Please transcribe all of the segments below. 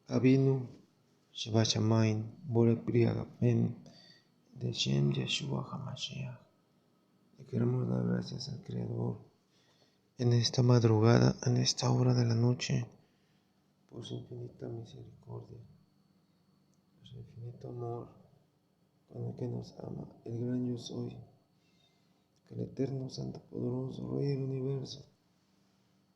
Avinu Shebashamain Borek Priagapen de Shem Yeshua HaMashiach. Le queremos dar gracias al Creador en esta madrugada, en esta hora de la noche, por su infinita misericordia, por su infinito amor con el que nos ama, el gran yo soy, el eterno, santo, poderoso Rey del universo,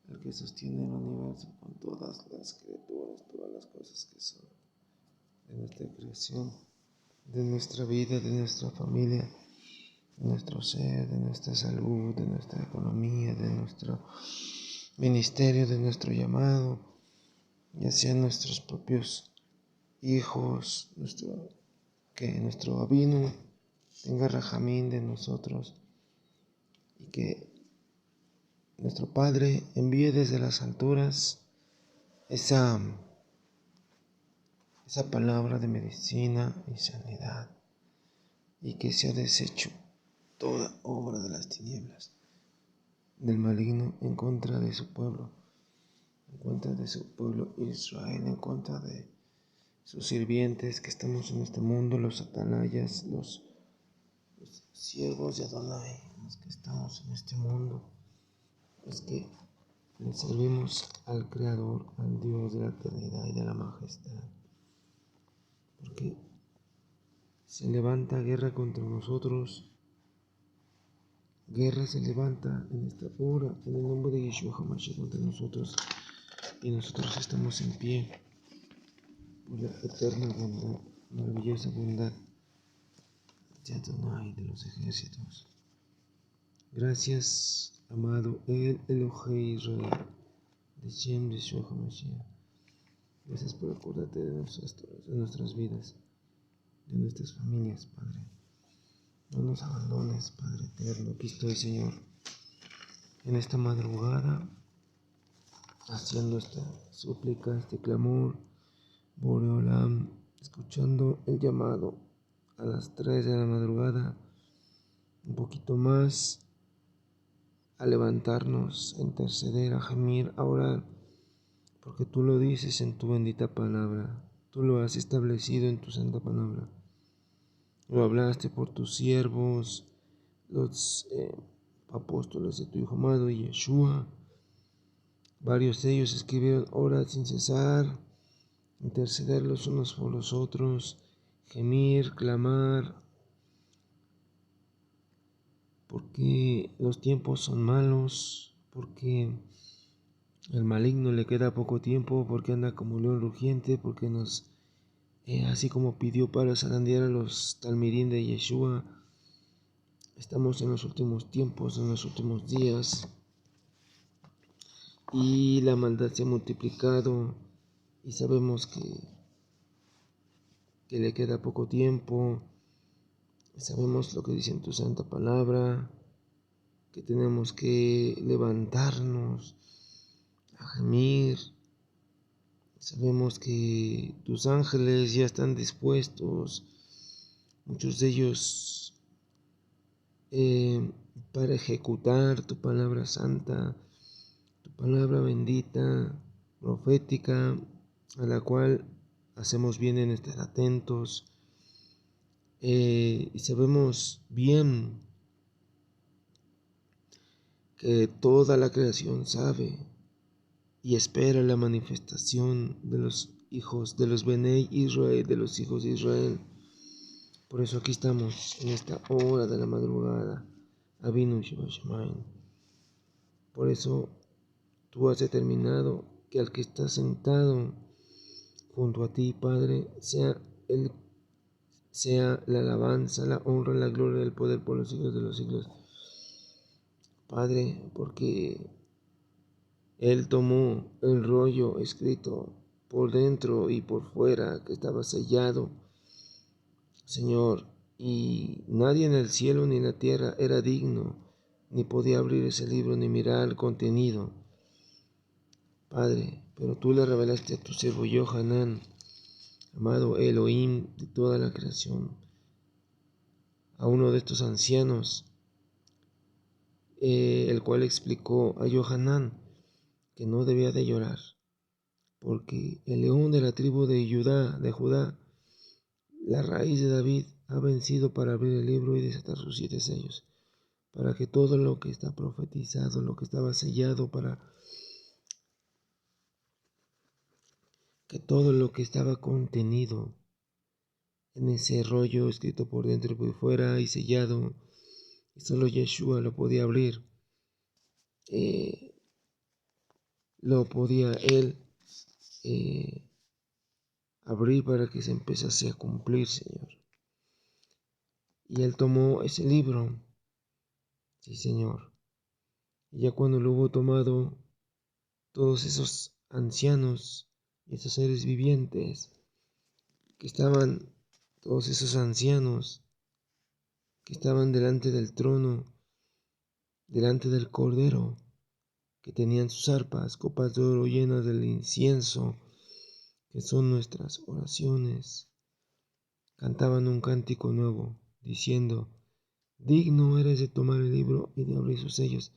el que sostiene el universo con todas las criaturas, todas las cosas que son de nuestra creación, de nuestra vida, de nuestra familia, de nuestro ser, de nuestra salud, de nuestra economía, de nuestro ministerio, de nuestro llamado, ya sean nuestros propios hijos, que nuestro Avinu tenga rajamín de nosotros y que nuestro Padre envíe desde las alturas esa palabra de medicina y sanidad, y que sea deshecho toda obra de las tinieblas, del maligno, en contra de su pueblo, Israel, en contra de sus sirvientes que estamos en este mundo, los atalayas, los siervos de Adonai, los que estamos en este mundo, los que le servimos al Creador, al Dios de la eternidad y de la majestad, porque se levanta guerra contra nosotros. Guerra se levanta en esta hora, en el nombre de Yeshua HaMashiach contra nosotros, y nosotros estamos en pie por la eterna bondad, maravillosa bondad de Adonai, de los ejércitos. Gracias, amado El Elohei Israel, de Shem Yeshua HaMashiach. Gracias por acordarte de nuestras vidas, de nuestras familias, Padre. No nos abandones, Padre eterno. Aquí estoy, Señor, en esta madrugada, haciendo esta súplica, este clamor, Boreolam, escuchando el llamado a las 3 de la madrugada, un poquito más, a levantarnos, a interceder, a gemir, a orar, porque tú lo dices en tu bendita palabra, tú lo has establecido en tu santa palabra. Lo hablaste por tus siervos, los apóstoles de tu Hijo amado Yeshua. Varios de ellos escribieron: orad sin cesar, interceder los unos por los otros, gemir, clamar, porque los tiempos son malos, porque el maligno le queda poco tiempo, porque anda como león rugiente, porque nos, así como pidió para zarandear a los talmidim de Yeshua, estamos en los últimos tiempos, en los últimos días, y la maldad se ha multiplicado, y sabemos que le queda poco tiempo. Sabemos lo que dice en tu santa palabra, que tenemos que levantarnos a gemir. Sabemos que tus ángeles ya están dispuestos, muchos de ellos, para ejecutar tu palabra santa, tu palabra bendita, profética, a la cual hacemos bien en estar atentos. Y sabemos bien que toda la creación sabe y espera la manifestación de los hijos, de los Benei Israel, de los hijos de Israel. Por eso aquí estamos en esta hora de la madrugada, Avinu Shebashamain. Por eso tú has determinado que al que está sentado junto a ti, Padre, sea la alabanza, la honra, la gloria, el poder por los siglos de los siglos. Padre, porque Él tomó el rollo escrito por dentro y por fuera, que estaba sellado, Señor, y nadie en el cielo ni en la tierra era digno, ni podía abrir ese libro ni mirar el contenido. Padre, pero tú le revelaste a tu siervo Yohanan, amado Elohim de toda la creación, a uno de estos ancianos, el cual explicó a Yohanan que no debía de llorar, porque el león de la tribu de Judá, la raíz de David, ha vencido para abrir el libro y desatar sus 7 sellos, para que todo lo que está profetizado, lo que estaba sellado, para que todo lo que estaba contenido en ese rollo escrito por dentro y por fuera y sellado, y solo Yeshua lo podía abrir, eh, lo podía él abrir para que se empezase a cumplir, Señor. Y él tomó ese libro, sí, Señor. Y ya cuando lo hubo tomado, todos esos ancianos y esos seres vivientes que estaban, todos esos ancianos que estaban delante del trono, delante del Cordero, que tenían sus arpas, copas de oro llenas del incienso, que son nuestras oraciones, cantaban un cántico nuevo, diciendo: digno eres de tomar el libro y de abrir sus sellos,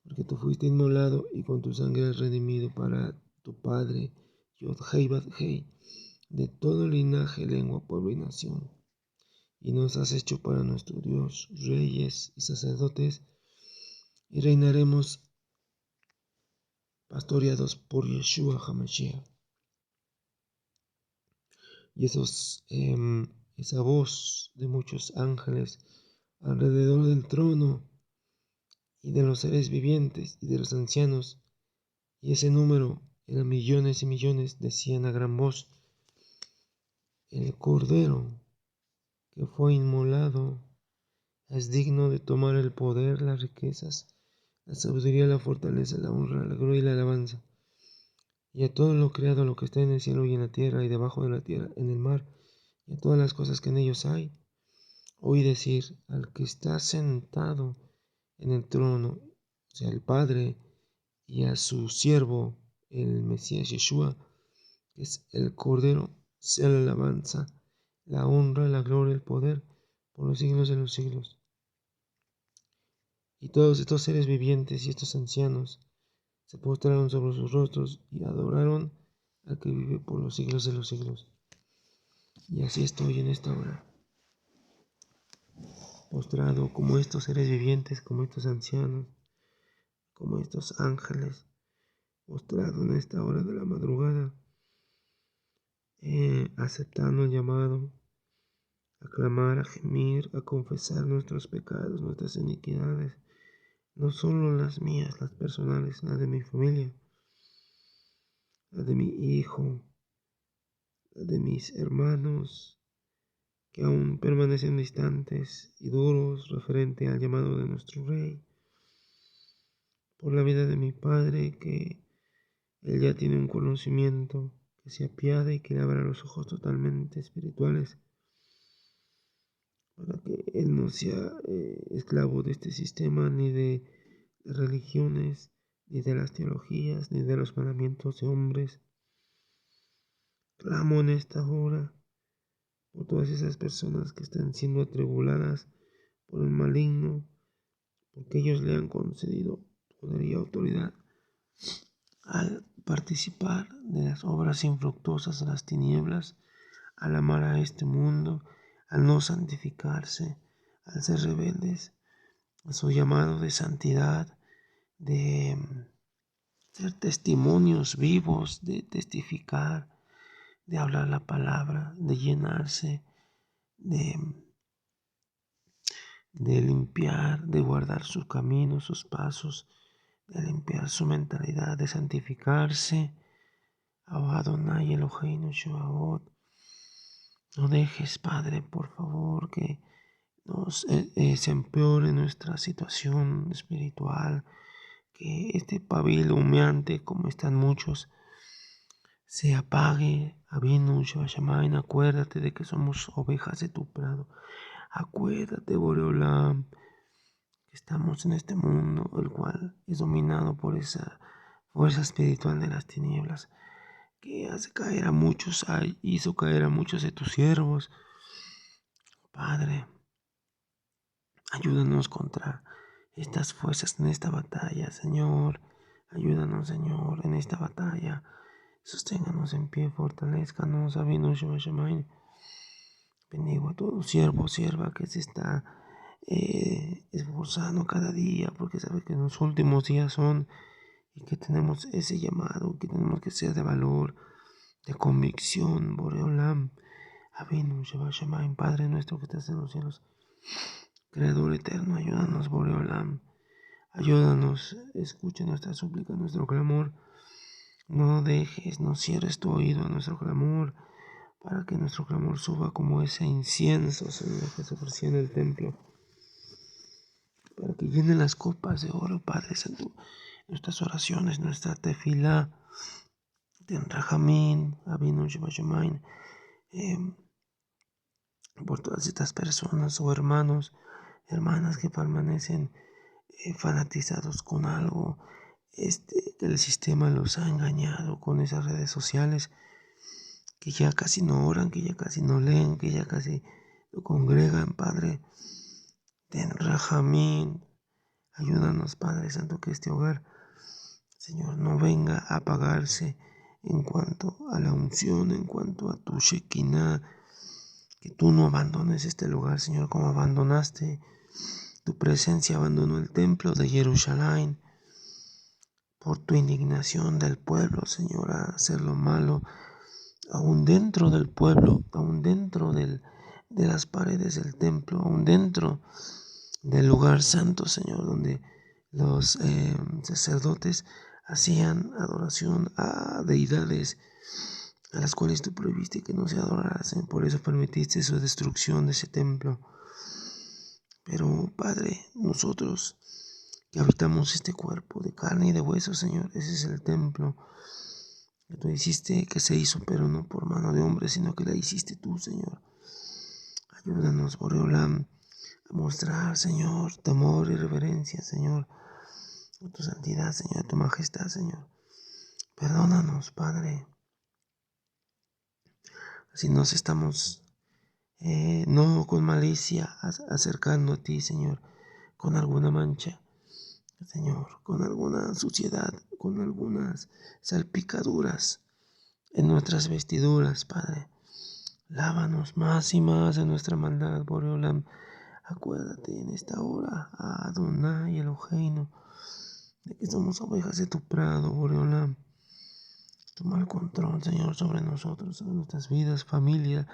porque tú fuiste inmolado y con tu sangre has redimido para tu Padre, Yod-Hei Bad-Hei, de todo linaje, lengua, pueblo y nación. Y nos has hecho para nuestro Dios reyes y sacerdotes, y reinaremos pastoreados por Yeshua HaMashiach. Y esa voz de muchos ángeles alrededor del trono y de los seres vivientes y de los ancianos, y ese número eran millones y millones, decían a gran voz: el Cordero que fue inmolado es digno de tomar el poder, las riquezas, la sabiduría, la fortaleza, la honra, la gloria y la alabanza. Y a todo lo creado, lo que está en el cielo y en la tierra y debajo de la tierra, en el mar, y a todas las cosas que en ellos hay, oí decir al que está sentado en el trono, o sea, el Padre, y a su siervo, el Mesías Yeshua, que es el Cordero, sea la alabanza, la honra, la gloria, el poder, por los siglos de los siglos. Y todos estos seres vivientes y estos ancianos se postraron sobre sus rostros y adoraron al que vive por los siglos de los siglos. Y así estoy en esta hora, postrado como estos seres vivientes, como estos ancianos, como estos ángeles, postrado en esta hora de la madrugada, aceptando el llamado, a clamar, a gemir, a confesar nuestros pecados, nuestras iniquidades, no solo las mías, las personales, las de mi familia, las de mi hijo, las de mis hermanos, que aún permanecen distantes y duros referente al llamado de nuestro Rey, por la vida de mi Padre, que Él ya tiene un conocimiento, que se apiade y que le abra los ojos totalmente espirituales, para que Él no sea esclavo de este sistema, ni de religiones, ni de las teologías, ni de los mandamientos de hombres. Clamo en esta hora por todas esas personas que están siendo atribuladas por el maligno, porque ellos le han concedido poder y autoridad al participar de las obras infructuosas de las tinieblas, al amar a este mundo, al no santificarse, al ser rebeldes a su llamado de santidad, de ser testimonios vivos, de testificar, de hablar la palabra, de llenarse, de limpiar, de guardar sus caminos, sus pasos, de limpiar su mentalidad, de santificarse. Abba Adonai Eloheinu Shebaot. No dejes, Padre, por favor, que se empeore nuestra situación espiritual, que este pabilo humeante, como están muchos, se apague. Abinu Shebashamayim, acuérdate de que somos ovejas de tu prado. Acuérdate, Boreolam, que estamos en este mundo, el cual es dominado por esa fuerza espiritual de las tinieblas, que hace caer a muchos, hizo caer a muchos de tus siervos. Padre, ayúdanos contra estas fuerzas en esta batalla, Señor. Ayúdanos, Señor, en esta batalla. Sosténganos en pie, fortalezcanos, Abinu Shemain. Bendigo a todo siervo, sierva que se está esforzando cada día, porque sabe que los últimos días son y que tenemos ese llamado, que tenemos que ser de valor, de convicción, Boreolam. Abinu Shemain, Padre nuestro que estás en los cielos, Creador eterno, ayúdanos, Boreolam. Ayúdanos, escucha nuestra súplica, nuestro clamor. No dejes, no cierres tu oído a nuestro clamor, para que nuestro clamor suba como ese incienso, Señor, que se ofrecía en el templo, para que llene las copas de oro, Padre Santo, nuestras oraciones, nuestra tefilá, ten Rajamín, Abinu Shemain, por todas estas personas o hermanos, hermanas que permanecen fanatizados con algo, que el sistema los ha engañado con esas redes sociales, que ya casi no oran, que ya casi no leen, que ya casi no congregan, Padre. Ten Rajamín, ayúdanos, Padre Santo, que este hogar, Señor, no venga a apagarse en cuanto a la unción, en cuanto a tu Shekinah, que tú no abandones este lugar, Señor, como abandonaste tu presencia, abandonó el templo de Jerusalén por tu indignación del pueblo, Señor, a hacer lo malo, aún dentro del pueblo, aún dentro de las paredes del templo, aún dentro del lugar santo, Señor, donde los sacerdotes hacían adoración a deidades a las cuales tú prohibiste que no se adorasen, por eso permitiste su destrucción de ese templo. Pero, Padre, nosotros que habitamos este cuerpo de carne y de hueso, Señor, ese es el templo que tú hiciste, que se hizo, pero no por mano de hombre, sino que la hiciste tú, Señor. Ayúdanos, Boreolam, a mostrar, Señor, temor y reverencia, Señor, a tu santidad, Señor, a tu majestad, Señor. Perdónanos, Padre, si nos estamos no con malicia acercando a ti, Señor, con alguna mancha, Señor, con alguna suciedad, con algunas salpicaduras en nuestras vestiduras, Padre. Lávanos más y más de nuestra maldad, Boreolam. Acuérdate en esta hora, Adonai Eloheinu, de que somos ovejas de tu prado, Boreolam. Toma el control, Señor, sobre nosotros, sobre nuestras vidas, familia,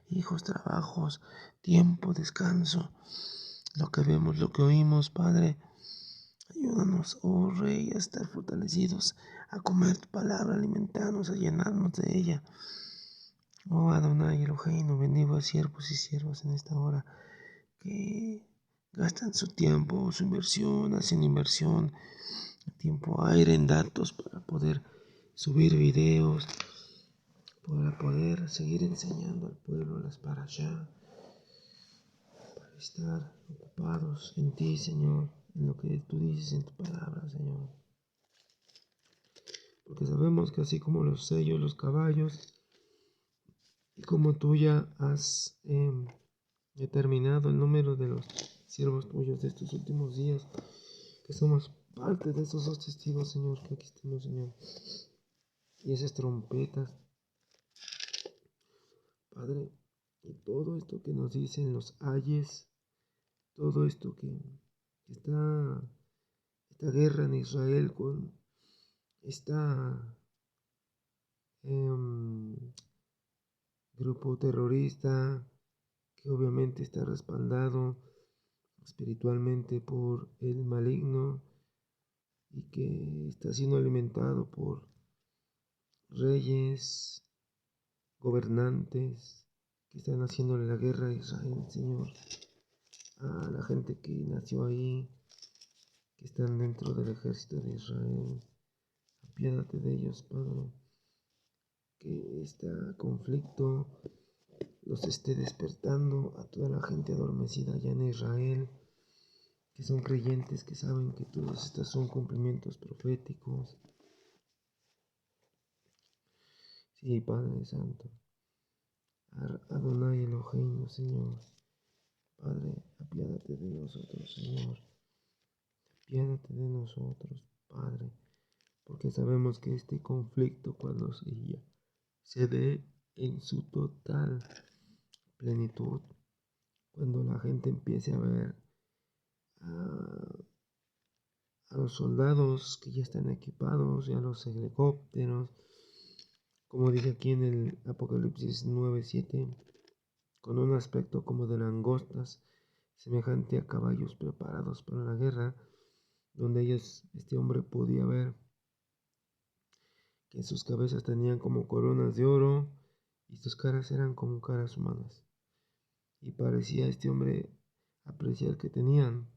hijos, trabajos, tiempo, descanso, lo que vemos, lo que oímos, Padre. Ayúdanos, oh Rey, a estar fortalecidos, a comer tu palabra, a alimentarnos, a llenarnos de ella. Oh Adonai Eloheinu, bendigo a siervos y siervas en esta hora que gastan su tiempo, su inversión, hacen inversión, tiempo, aire en datos para poder subir videos, para poder seguir enseñando al pueblo las parashá, para estar ocupados en ti, Señor, en lo que tú dices en tu palabra, Señor. Porque sabemos que así como los sellos, los caballos, y como tú ya has determinado el número de los siervos tuyos de estos últimos días, que somos parte de esos dos testigos, Señor, que aquí estamos, Señor. Y esas trompetas, Padre, y todo esto que nos dicen los ayes, todo esto que está, esta guerra en Israel con esta grupo terrorista que obviamente está respaldado espiritualmente por el maligno y que está siendo alimentado por reyes, gobernantes que están haciéndole la guerra a Israel, Señor, a la gente que nació ahí, que están dentro del ejército de Israel. Apiádate de ellos, Padre, que este conflicto los esté despertando a toda la gente adormecida allá en Israel, que son creyentes, que saben que todos estos son cumplimientos proféticos. Sí, Padre Santo, Adonai Eloheinu, Señor, Padre, apiádate de nosotros, Señor, apiádate de nosotros, Padre, porque sabemos que este conflicto cuando se dé en su total plenitud, cuando la gente empiece a ver a, a los soldados que ya están equipados, y a los helicópteros, como dice aquí en el Apocalipsis 9:7, con un aspecto como de langostas, semejante a caballos preparados para la guerra, donde este hombre podía ver que en sus cabezas tenían como coronas de oro y sus caras eran como caras humanas. Y parecía este hombre apreciar que tenían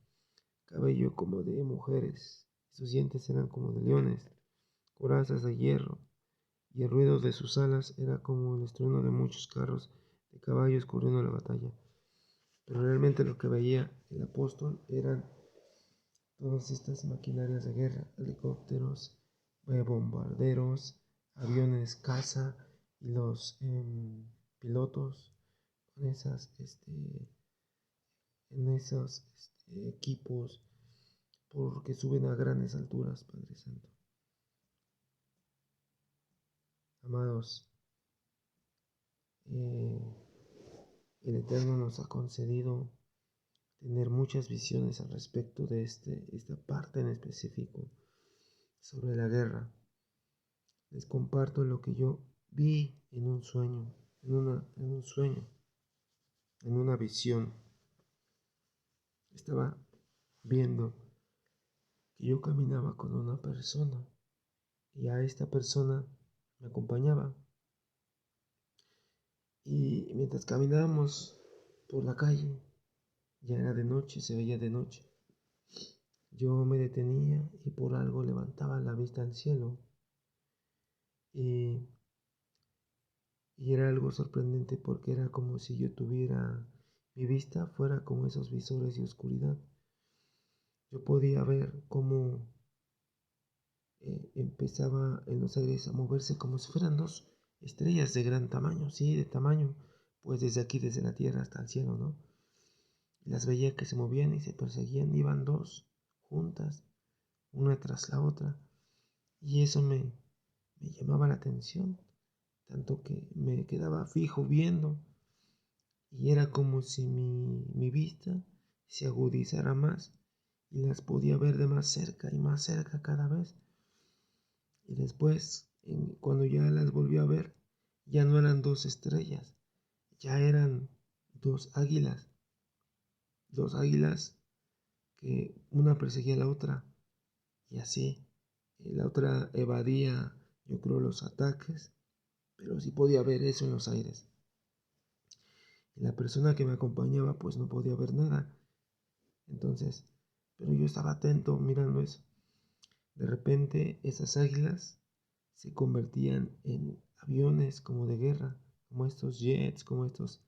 cabello como de mujeres, sus dientes eran como de leones, corazas de hierro, y el ruido de sus alas era como el estruendo de muchos carros de caballos corriendo a la batalla. Pero realmente lo que veía el apóstol eran todas estas maquinarias de guerra, helicópteros, bombarderos, aviones caza y los pilotos con en esos equipos porque suben a grandes alturas, Padre Santo. Amados, eh, el Eterno nos ha concedido tener muchas visiones al respecto de esta parte en específico sobre la guerra. Les comparto lo que yo vi en un sueño, en una visión. Estaba viendo que yo caminaba con una persona y a esta persona me acompañaba. Y mientras caminábamos por la calle, ya era de noche, se veía de noche. Yo me detenía y por algo levantaba la vista al cielo. Y, y era algo sorprendente porque era como si yo tuviera, mi vista fuera como esos visores de oscuridad. Yo podía ver cómo empezaba en los aires a moverse como si fueran dos estrellas de gran tamaño, sí, de tamaño, pues desde aquí, desde la tierra hasta el cielo, ¿no? Las veía que se movían y se perseguían, iban dos juntas, una tras la otra, y eso me llamaba la atención, tanto que me quedaba fijo viendo, y era como si mi vista se agudizara más y las podía ver de más cerca y más cerca cada vez. Y después, cuando ya las volví a ver, ya no eran dos estrellas, ya eran dos águilas que una perseguía a la otra y así. La otra evadía, yo creo, los ataques, pero sí podía ver eso en los aires. Y la persona que me acompañaba pues no podía ver nada. Entonces, pero yo estaba atento mirando eso. De repente esas águilas se convertían en aviones como de guerra, como estos jets, como estos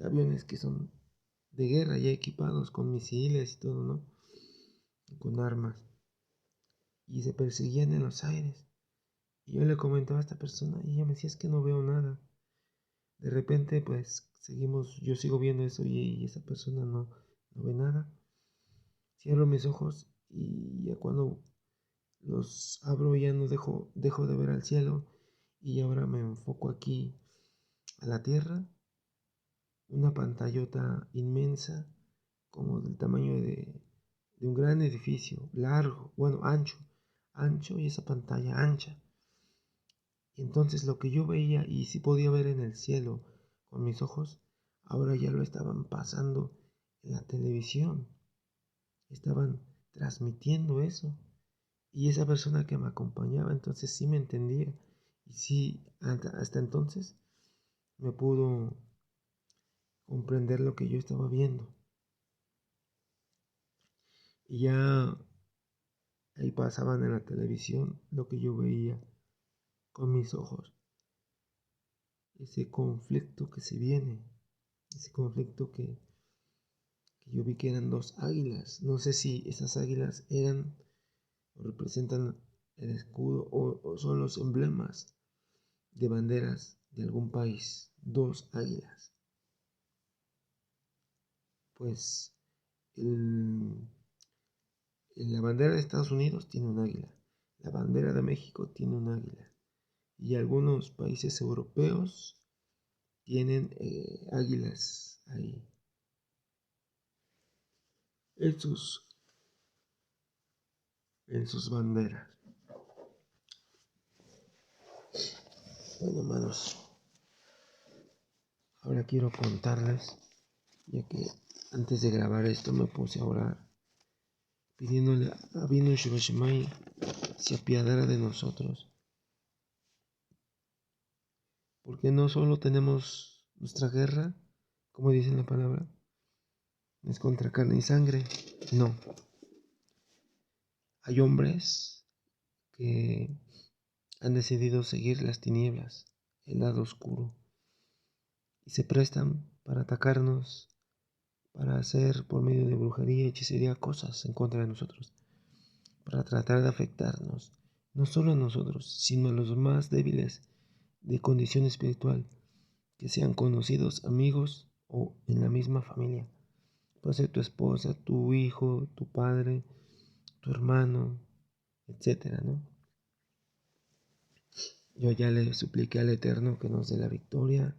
aviones que son de guerra ya equipados con misiles y todo, ¿no? Y con armas. Y se perseguían en los aires. Y yo le comentaba a esta persona y ella me decía, es que no veo nada. De repente pues yo sigo viendo eso y esa persona no ve nada. Cierro mis ojos y ya cuando los abro ya no dejo de ver al cielo y ahora me enfoco aquí a la tierra, una pantallota inmensa como del tamaño de un gran edificio, largo, bueno, ancho y esa pantalla ancha. Y entonces lo que yo veía y sí podía ver en el cielo con mis ojos, ahora ya lo estaban pasando en la televisión, estaban transmitiendo eso. Y esa persona que me acompañaba entonces sí me entendía y sí, hasta entonces me pudo comprender lo que yo estaba viendo. Y ya ahí pasaban en la televisión lo que yo veía con mis ojos. Ese conflicto que se viene, ese conflicto que yo vi que eran dos águilas. No sé si esas águilas eran o representan el escudo o son los emblemas de banderas de algún país. Dos águilas. Pues en la bandera de Estados Unidos tiene un águila. La bandera de México tiene un águila y algunos países europeos tienen águilas ahí en sus banderas. Bueno, hermanos, ahora quiero contarles, ya que antes de grabar esto me puse a orar, pidiéndole a Vino Shivashimai se apiadara de nosotros, porque no solo tenemos nuestra guerra, como dice la palabra, es contra carne y sangre, no. Hay hombres que han decidido seguir las tinieblas, el lado oscuro, y se prestan para atacarnos, para hacer por medio de brujería y hechicería cosas en contra de nosotros, para tratar de afectarnos, no solo a nosotros, sino a los más débiles de condición espiritual, que sean conocidos, amigos o en la misma familia. Puede ser tu esposa, tu hijo, tu padre, tu hermano, etcétera, ¿no? Yo ya le supliqué al Eterno que nos dé la victoria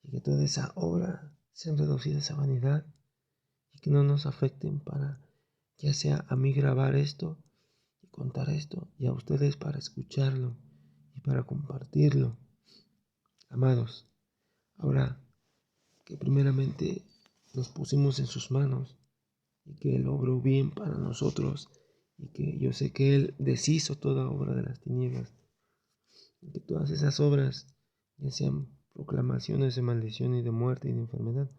y que toda esa obra sea reducida a esa vanidad y que no nos afecten, para ya sea a mí grabar esto y contar esto y a ustedes para escucharlo y para compartirlo. Amados, ahora que primeramente nos pusimos en sus manos y que Él obró bien para nosotros y que yo sé que Él deshizo toda obra de las tinieblas y que todas esas obras, ya sean proclamaciones de maldición y de muerte y de enfermedad,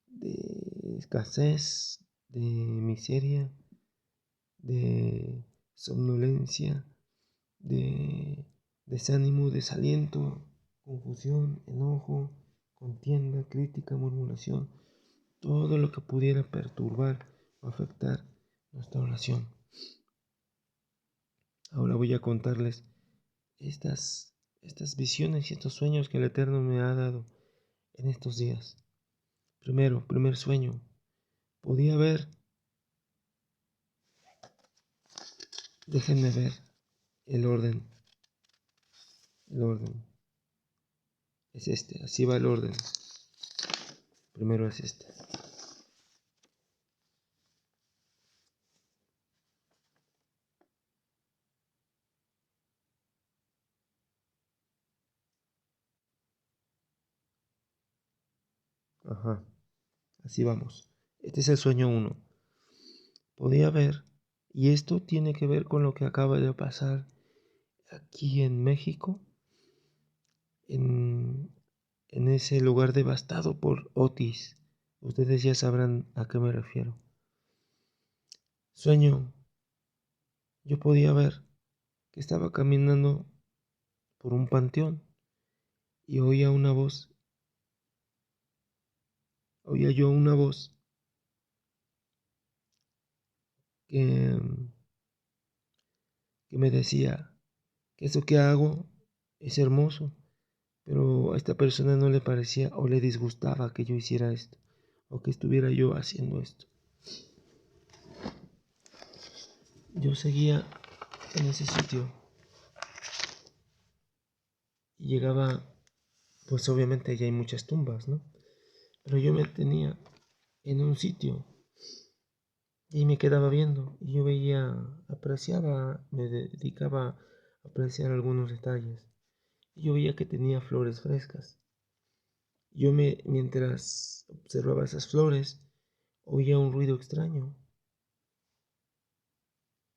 de escasez, de miseria, de somnolencia, de desánimo, desaliento, confusión, enojo, contienda, crítica, murmuración, todo lo que pudiera perturbar o afectar nuestra oración. Ahora voy a contarles estas visiones y estos sueños que el Eterno me ha dado en estos días. Primer sueño, podía ver, déjenme ver el orden, es este, así va el orden. Primero es este. Ajá, así vamos. Este es el sueño 1. Podía ver, y esto tiene que ver con lo que acaba de pasar aquí en México, en ese lugar devastado por Otis. Ustedes ya sabrán a qué me refiero. Sueño, yo podía ver que estaba caminando por un panteón y oía yo una voz que, que me decía que eso que hago es hermoso, pero a esta persona no le parecía o le disgustaba que yo hiciera esto o que estuviera yo haciendo esto. Yo seguía en ese sitio y llegaba, pues obviamente allá hay muchas tumbas, ¿no? Pero yo me tenía en un sitio y me quedaba viendo y yo veía, apreciaba, me dedicaba a apreciar algunos detalles. Y yo veía que tenía flores frescas. Mientras observaba esas flores, oía un ruido extraño.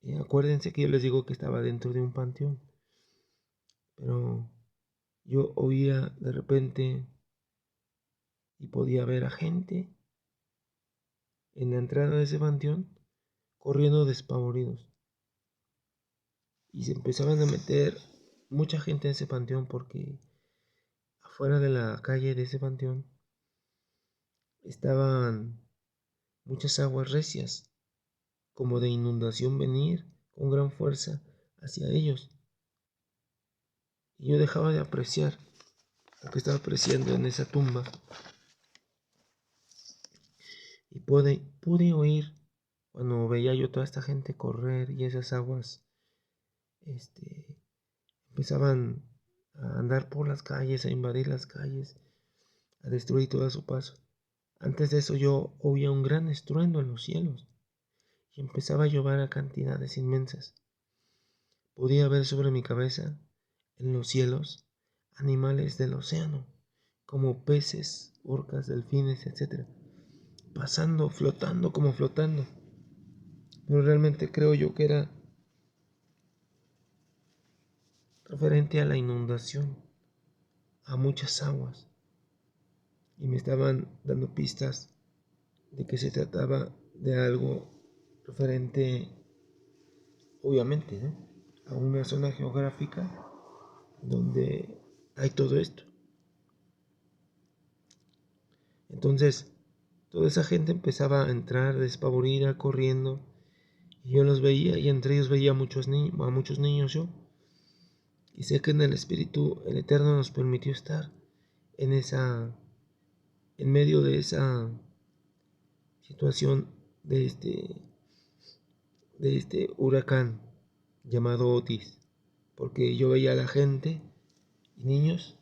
Y acuérdense que yo les digo que estaba dentro de un panteón, pero yo oía de repente y podía ver a gente en la entrada de ese panteón corriendo despavoridos. Y se empezaban a meter mucha gente en ese panteón porque afuera de la calle de ese panteón estaban muchas aguas recias, como de inundación venir con gran fuerza hacia ellos. Y yo dejaba de apreciar lo que estaba apreciando en esa tumba. Y pude oír cuando veía yo toda esta gente correr y esas aguas empezaban a andar por las calles, a invadir las calles, a destruir todo a su paso. Antes de eso yo oía un gran estruendo en los cielos y empezaba a llover a cantidades inmensas. Podía ver sobre mi cabeza, en los cielos, animales del océano, como peces, orcas, delfines, etc., pasando, flotando como flotando. Pero realmente creo yo que era referente a la inundación, a muchas aguas, y me estaban dando pistas de que se trataba de algo referente, obviamente, ¿no?, a una zona geográfica donde hay todo esto. Entonces, toda esa gente empezaba a entrar despavorida, corriendo, y yo los veía, y entre ellos veía a muchos niños yo. Y sé que en el Espíritu el Eterno nos permitió estar en medio de esa situación de este huracán llamado Otis, porque yo veía a la gente y niños,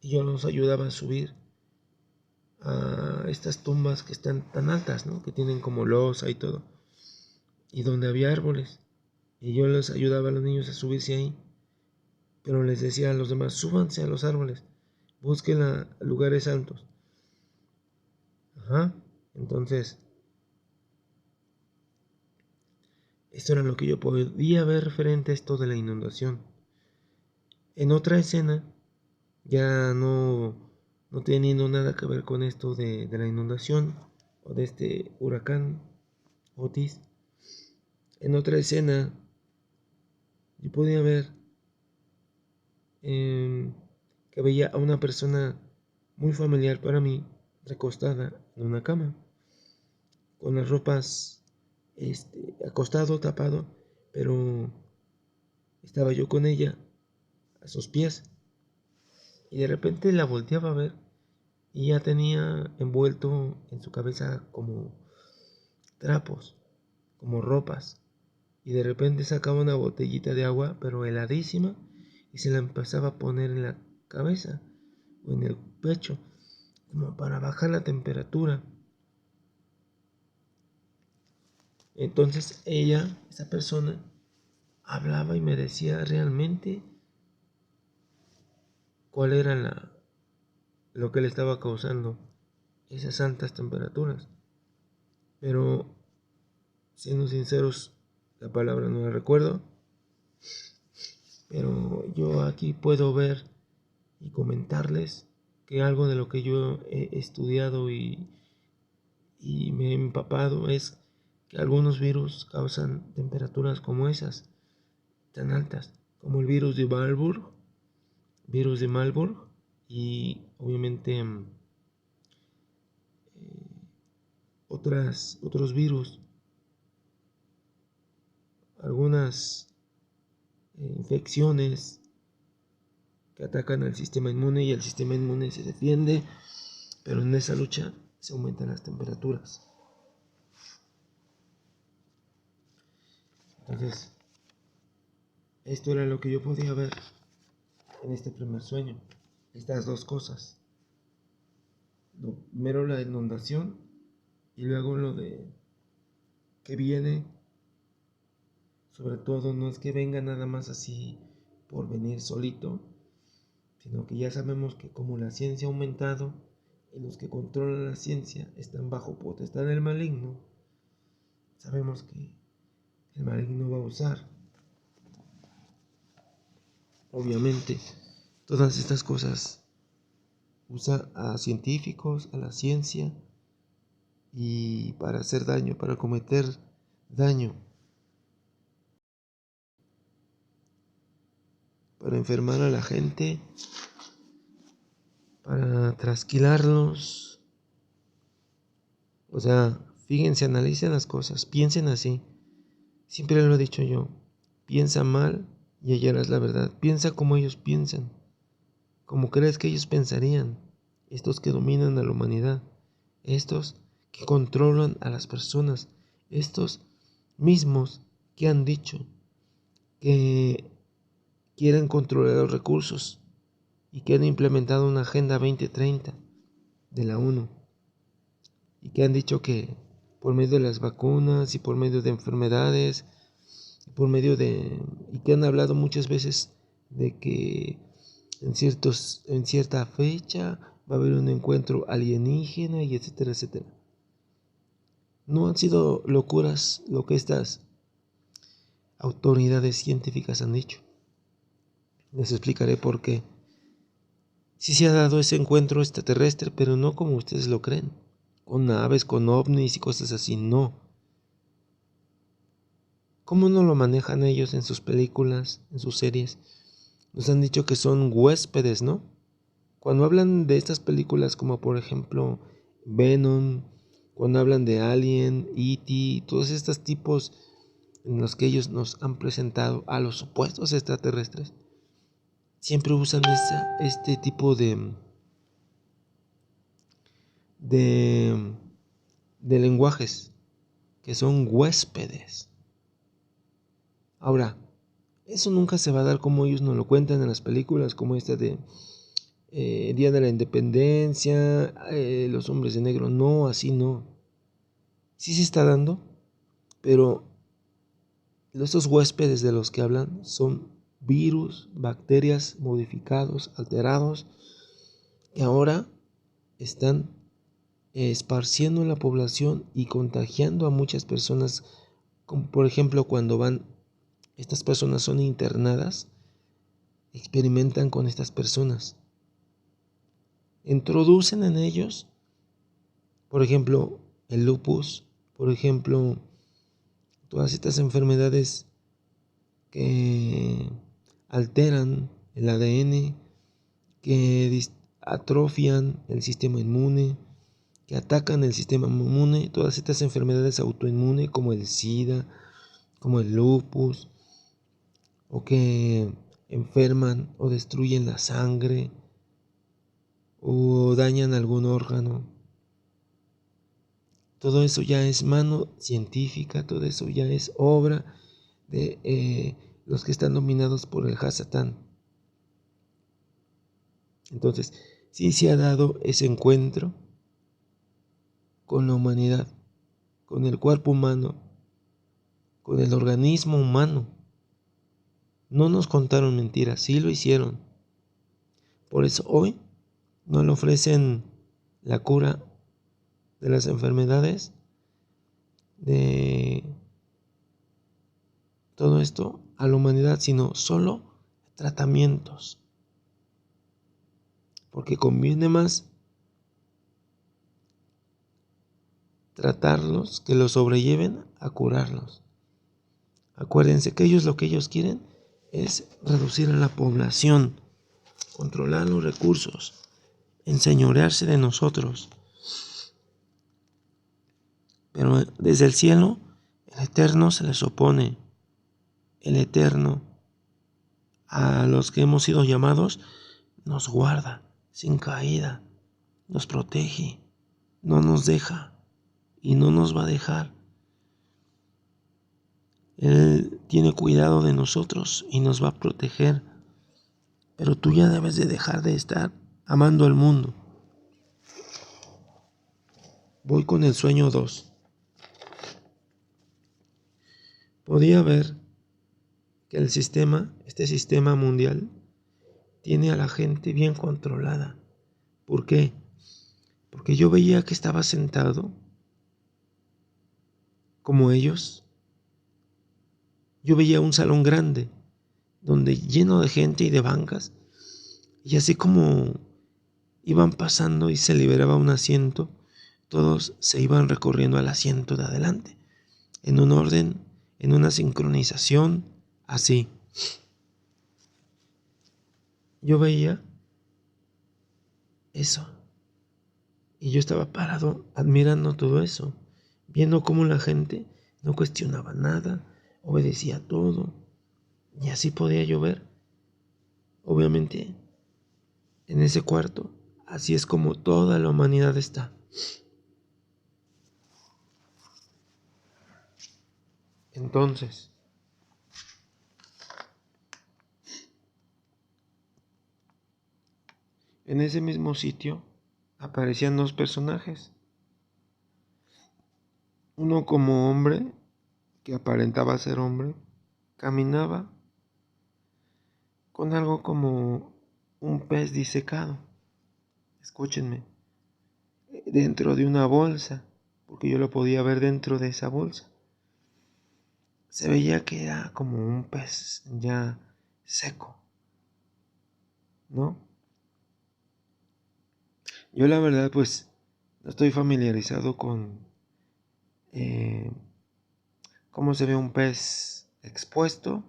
y yo los ayudaba a subir a estas tumbas que están tan altas, ¿no?, que tienen como losa y todo, y donde había árboles, y yo les ayudaba a los niños a subirse ahí, pero les decía a los demás: súbanse a los árboles, busquen lugares altos. Ajá. Entonces, esto era lo que yo podía ver referente a esto de la inundación. En otra escena, ya no teniendo nada que ver con esto de la inundación o de este huracán Otis, en otra escena yo podía ver que veía a una persona muy familiar para mí recostada en una cama, con las ropas, acostado, tapado, pero estaba yo con ella a sus pies, y de repente la volteaba a ver y ya tenía envuelto en su cabeza como trapos, como ropas, y de repente sacaba una botellita de agua, pero heladísima, y se la empezaba a poner en la cabeza o en el pecho, como para bajar la temperatura. Entonces esa persona, hablaba y me decía realmente cuál era lo que le estaba causando esas altas temperaturas. Pero, siendo sinceros, la palabra no la recuerdo. Pero yo aquí puedo ver y comentarles que algo de lo que yo he estudiado y me he empapado es que algunos virus causan temperaturas como esas, tan altas, como el virus de Marburg, y obviamente otros virus, algunas infecciones que atacan al sistema inmune, y el sistema inmune se defiende, pero en esa lucha se aumentan las temperaturas. Entonces, esto era lo que yo podía ver en este primer sueño, estas dos cosas. Lo primero, la inundación, y luego lo de que viene. Sobre todo, no es que venga nada más así por venir solito, sino que ya sabemos que como la ciencia ha aumentado y los que controlan la ciencia están bajo potestad del maligno, sabemos que el maligno va a usar, obviamente, todas estas cosas. Usa a científicos, a la ciencia, y para hacer daño, para cometer daño, para enfermar a la gente, para trasquilarlos. O sea, fíjense, analicen las cosas, piensen así. Siempre lo he dicho yo: piensa mal y hallarás la verdad. Piensa como ellos piensan, como crees que ellos pensarían. Estos que dominan a la humanidad, estos que controlan a las personas, estos mismos que han dicho que quieren controlar los recursos y que han implementado una Agenda 2030 de la ONU y que han dicho que por medio de las vacunas y por medio de enfermedades, y que han hablado muchas veces de que en cierta fecha va a haber un encuentro alienígena y etcétera, etcétera. No han sido locuras lo que estas autoridades científicas han dicho. Les explicaré por qué. Sí se ha dado ese encuentro extraterrestre, pero no como ustedes lo creen, con naves, con ovnis y cosas así, no. ¿Cómo no lo manejan ellos en sus películas, en sus series? Nos han dicho que son huéspedes, ¿no? Cuando hablan de estas películas como por ejemplo Venom, cuando hablan de Alien, E.T., todos estos tipos en los que ellos nos han presentado a los supuestos extraterrestres, siempre usan este tipo de, de lenguajes que son huéspedes. Ahora, eso nunca se va a dar como ellos nos lo cuentan en las películas, como esta de Día de la Independencia, los hombres de negro. No, así no. Sí se está dando, pero estos huéspedes de los que hablan son virus, bacterias modificados, alterados, que ahora están esparciendo en la población y contagiando a muchas personas, como por ejemplo cuando estas personas son internadas, experimentan con estas personas, introducen en ellos, por ejemplo, el lupus, por ejemplo, todas estas enfermedades que alteran el ADN, que atrofian el sistema inmune, que atacan el sistema inmune, todas estas enfermedades autoinmunes como el SIDA, como el lupus, o que enferman o destruyen la sangre o dañan algún órgano. Todo eso ya es mano científica, todo eso ya es obra de los que están dominados por el Hasatán. Entonces, sí se ha dado ese encuentro con la humanidad, con el cuerpo humano, con el organismo humano. No nos contaron mentiras, sí lo hicieron. Por eso hoy no le ofrecen la cura de las enfermedades, de todo esto a la humanidad, sino solo tratamientos. Porque conviene más tratarlos que los sobrelleven a curarlos. Acuérdense que ellos lo que ellos quieren es reducir a la población, controlar los recursos, enseñorearse de nosotros. Pero desde el cielo, el Eterno se les opone. El Eterno, a los que hemos sido llamados, nos guarda sin caída, nos protege, no nos deja y no nos va a dejar. Él tiene cuidado de nosotros y nos va a proteger. Pero tú ya debes de dejar de estar amando al mundo. Voy con el sueño 2. Podía ver que este sistema mundial, tiene a la gente bien controlada. ¿Por qué? Porque yo veía que estaba sentado como ellos. Yo veía un salón grande, donde lleno de gente y de bancas, y así como iban pasando y se liberaba un asiento, todos se iban recorriendo al asiento de adelante, en un orden, en una sincronización, así. Yo veía eso, y yo estaba parado admirando todo eso, viendo cómo la gente no cuestionaba nada, obedecía todo, y así podía yo ver. Obviamente, en ese cuarto, así es como toda la humanidad está. Entonces, En ese mismo sitio aparecían dos personajes. Uno como hombre, que aparentaba ser hombre, caminaba con algo como un pez disecado. Escúchenme, dentro de una bolsa, porque yo lo podía ver dentro de esa bolsa. Se veía que era como un pez ya seco, ¿no? Yo la verdad pues no estoy familiarizado con eh, cómo se ve un pez expuesto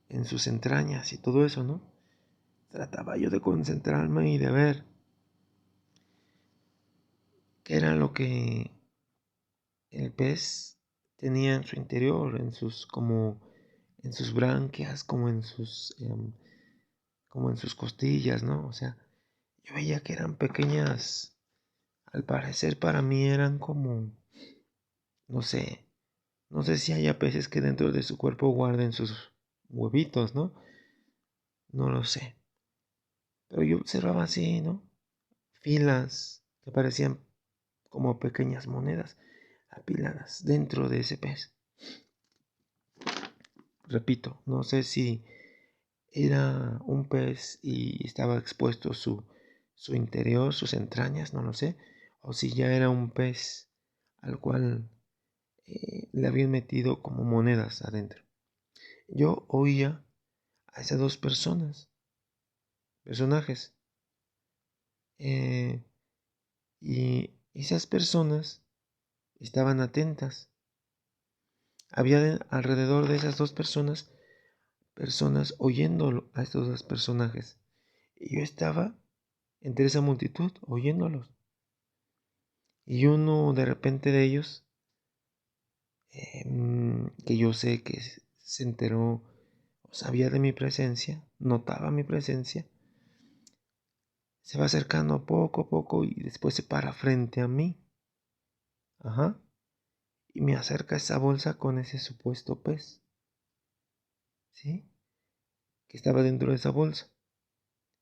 en sus entrañas y todo eso, ¿no? Trataba yo de concentrarme y de ver qué era lo que el pez tenía en su interior, en sus branquias, como en sus costillas, ¿no? O sea, yo veía que eran pequeñas, al parecer para mí eran como, no sé, no sé si haya peces que dentro de su cuerpo guarden sus huevitos, ¿no? No lo sé. Pero yo observaba así, ¿no? Filas que parecían como pequeñas monedas apiladas dentro de ese pez. Repito, no sé si era un pez y estaba expuesto su interior, sus entrañas, no lo sé, o si ya era un pez al cual le habían metido como monedas adentro. Yo oía a esas dos personajes, eh, y esas personas estaban atentas. Había alrededor de esas dos personas oyendo a estos dos personajes. Y yo estaba entre esa multitud oyéndolos. Y uno de repente de ellos, que yo sé que se enteró o sabía de mi presencia, notaba mi presencia, se va acercando poco a poco y después se para frente a mí. Ajá. Y me acerca esa bolsa con ese supuesto pez. ¿Sí? Que estaba dentro de esa bolsa.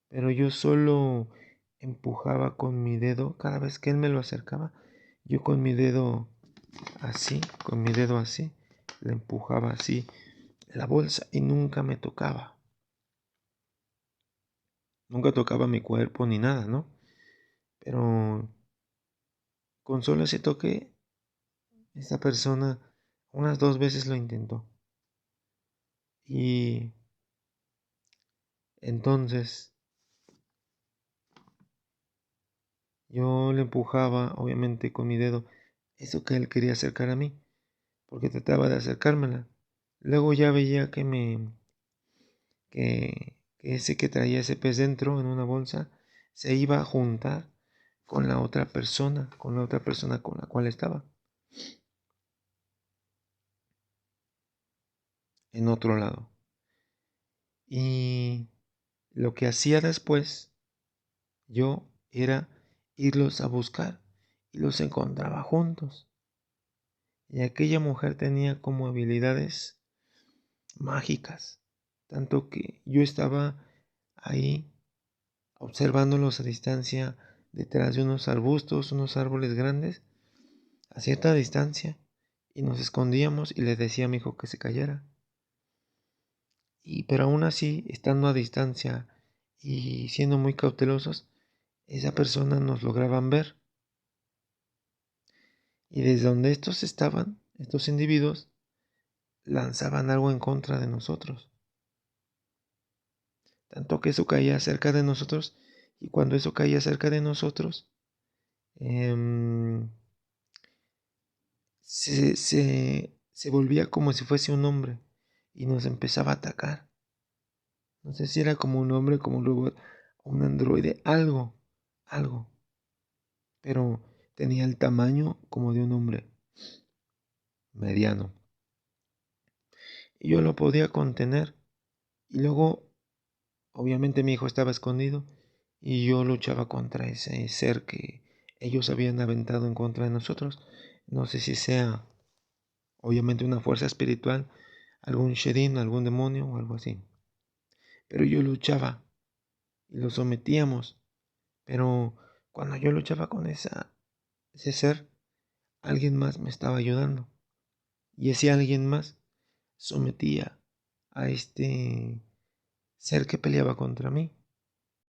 Pero yo solo empujaba con mi dedo cada vez que él me lo acercaba. Yo con mi dedo así, le empujaba así la bolsa y nunca me tocaba. Nunca tocaba mi cuerpo ni nada, ¿no? Pero con solo ese toque, esa persona unas dos veces lo intentó. Y entonces yo le empujaba, obviamente con mi dedo, eso que él quería acercar a mí, porque trataba de acercármela. Luego ya veía que ese que traía ese pez dentro en una bolsa se iba a juntar con la otra persona con la cual estaba, en otro lado. Y lo que hacía después yo era irlos a buscar y los encontraba juntos. Y aquella mujer tenía como habilidades mágicas, tanto que yo estaba ahí observándolos a distancia detrás de unos arbustos, unos árboles grandes, a cierta distancia, y nos escondíamos y le decía a mi hijo que se callara. Pero aún así, estando a distancia y siendo muy cautelosos, esa persona nos lograban ver. Y desde donde estos estaban, estos individuos, lanzaban algo en contra de nosotros. Tanto que eso caía cerca de nosotros, y cuando eso caía cerca de nosotros, se volvía como si fuese un hombre y nos empezaba a atacar. No sé si era como un hombre, como un robot, un androide, algo, pero tenía el tamaño como de un hombre mediano. Y yo lo podía contener. Y luego, obviamente mi hijo estaba escondido y yo luchaba contra ese ser que ellos habían aventado en contra de nosotros. No sé si sea, obviamente, una fuerza espiritual, algún Shedin, algún demonio o algo así. Pero yo luchaba y lo sometíamos Pero cuando yo luchaba con ese ser, alguien más me estaba ayudando. Y ese alguien más sometía a este ser que peleaba contra mí.